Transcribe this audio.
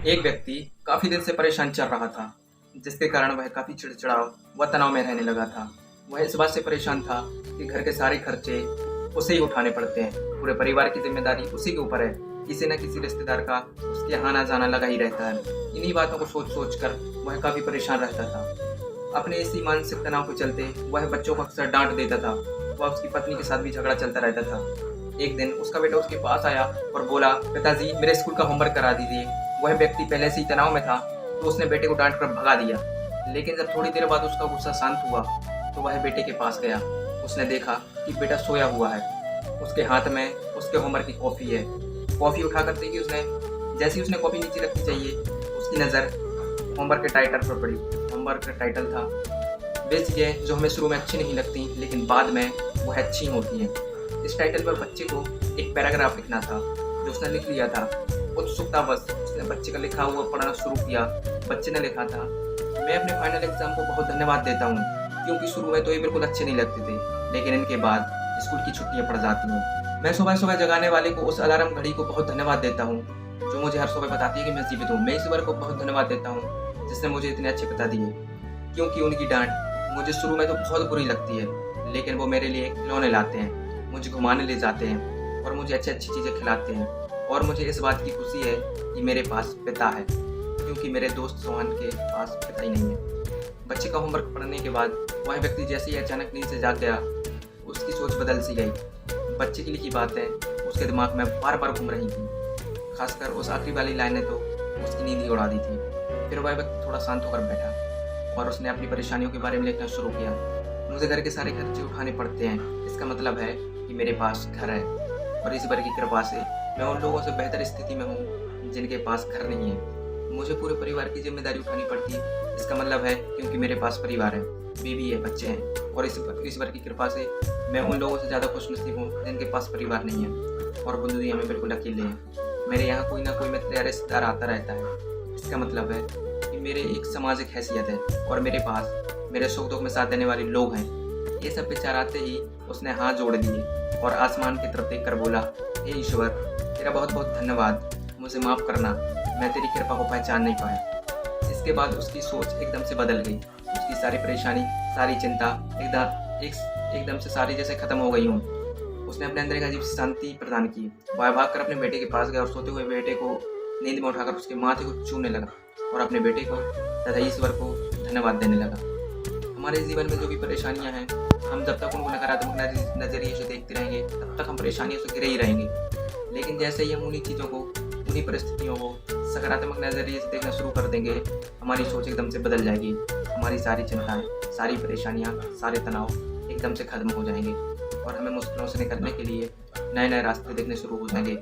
एक व्यक्ति काफ़ी दिन से परेशान चल रहा था, जिसके कारण वह काफ़ी चिड़चिड़ाव व तनाव में रहने लगा था। वह इस बात से परेशान था कि घर के सारे खर्चे उसे ही उठाने पड़ते हैं, पूरे परिवार की जिम्मेदारी उसी के ऊपर है। किसी न किसी रिश्तेदार का उसके यहाँ आना जाना लगा ही रहता है। इन्हीं बातों को सोच सोच कर वह काफ़ी परेशान रहता था। अपने इसी मानसिक तनाव के चलते वह बच्चों को अक्सर डांट देता था। वह उसकी पत्नी के साथ भी झगड़ा चलता रहता था। एक दिन उसका बेटा उसके पास आया और बोला, पिताजी मेरे स्कूल का होमवर्क करा दीजिए। वह व्यक्ति पहले से ही तनाव में था, तो उसने बेटे को डांट कर भगा दिया। लेकिन जब थोड़ी देर बाद उसका गुस्सा शांत हुआ तो वह बेटे के पास गया। उसने देखा कि बेटा सोया हुआ है। उसके हाथ में उसके होमवर्क की कॉपी है। कॉपी उठा करते ही जैसे ही उसने कॉपी नीचे रखनी चाहिए, उसकी नज़र होमवर्क के टाइटल पर पड़ी। होमवर्क का टाइटल था वे चीज़ें जो हमें शुरू में अच्छी नहीं लगती लेकिन बाद में वह अच्छी होती हैं। इस टाइटल पर बच्चे को एक पैराग्राफ लिखना था, जो उसने लिख लिया था। उत्सुकतावश उसने बच्चे का लिखा हुआ पढ़ना शुरू किया। बच्चे ने लिखा था, मैं अपने फाइनल एग्जाम को बहुत धन्यवाद देता हूँ, क्योंकि शुरू में तो ये बिल्कुल अच्छे नहीं लगते थे, लेकिन इनके बाद स्कूल की छुट्टियाँ पड़ जाती हैं। मैं सुबह सुबह जगाने वाले को, उस अलार्म घड़ी को बहुत धन्यवाद देता हूँ, जो मुझे हर सुबह बताती है कि मैं जीवित हूँ। मैं ईश्वर को बहुत धन्यवाद देता हूँ, जिसने मुझे इतने अच्छे पिता दिए, क्योंकि उनकी डांट मुझे शुरू में तो बहुत बुरी लगती है, लेकिन वो मेरे लिए खिलौने लाते हैं, मुझे घुमाने ले जाते हैं और मुझे अच्छी अच्छी चीज़ें खिलाते हैं। और मुझे इस बात की खुशी है कि मेरे पास पिता है, क्योंकि मेरे दोस्त सोहन के पास पिता ही नहीं है। बच्चे का होमवर्क पढ़ने के बाद वह व्यक्ति जैसे ही अचानक नींद से जाग गया, उसकी सोच बदल सी गई। बच्चे की लिखी बातें उसके दिमाग में बार बार घूम रही थी। खासकर उस आखिरी वाली लाइन ने तो उसकी नींद ही उड़ा दी थी। फिर वह व्यक्ति थोड़ा शांत होकर बैठा और उसने अपनी परेशानियों के बारे में लिखना शुरू किया। मुझे घर के सारे खर्चे उठाने पड़ते हैं, इसका मतलब है कि मेरे पास घर है, और ईश्वर की कृपा से मैं उन लोगों से बेहतर स्थिति में हूँ जिनके पास घर नहीं है। मुझे पूरे परिवार की जिम्मेदारी उठानी पड़ती है, इसका मतलब है क्योंकि मेरे पास परिवार है, बीवी है, बच्चे हैं, और ईश्वर की कृपा से मैं उन लोगों से ज़्यादा खुशनसीब हूँ जिनके पास परिवार नहीं है और वो दुनिया में बिल्कुल अकेले हैं। मेरे यहाँ कोई ना कोई मित्र या रिश्तेदार आता रहता है, इसका मतलब है कि मेरे एक सामाजिक हैसियत है और मेरे पास मेरे सुख दुख में साथ देने वाले लोग हैं। ये सब विचार आते ही उसने हाथ जोड़ दिए और आसमान की तरफ देखकर बोला, हे ईश्वर, तेरा बहुत बहुत धन्यवाद, मुझे माफ़ करना, मैं तेरी कृपा को पहचान नहीं पाया। इसके बाद उसकी सोच एकदम से बदल गई। उसकी सारी परेशानी, सारी चिंता एकदम से सारी जैसे खत्म हो गई हूँ। उसने अपने अंदर एक अजीब सी शांति प्रदान की। वह भागकर अपने बेटे के पास गया और सोते हुए बेटे को नींद में उठाकर उसके माथे को छूने लगा और अपने बेटे को तथा ईश्वर को धन्यवाद देने लगा। हमारे जीवन में जो भी परेशानियां हैं, हम जब तक उनको नकारात्मक नज़रिए से देखते रहेंगे, तब तक हम परेशानियों से घिरे ही रहेंगे। लेकिन जैसे ही हम उन्हीं चीज़ों को, उन्हीं परिस्थितियों को सकारात्मक नज़रिए से देखना शुरू कर देंगे, हमारी सोच एकदम से बदल जाएगी। हमारी सारी चिंताएं, सारी परेशानियां, सारे तनाव एकदम से खत्म हो जाएंगे और हमें मुश्किलों से निकलने के लिए नए नए रास्ते देखने शुरू हो जाएंगे।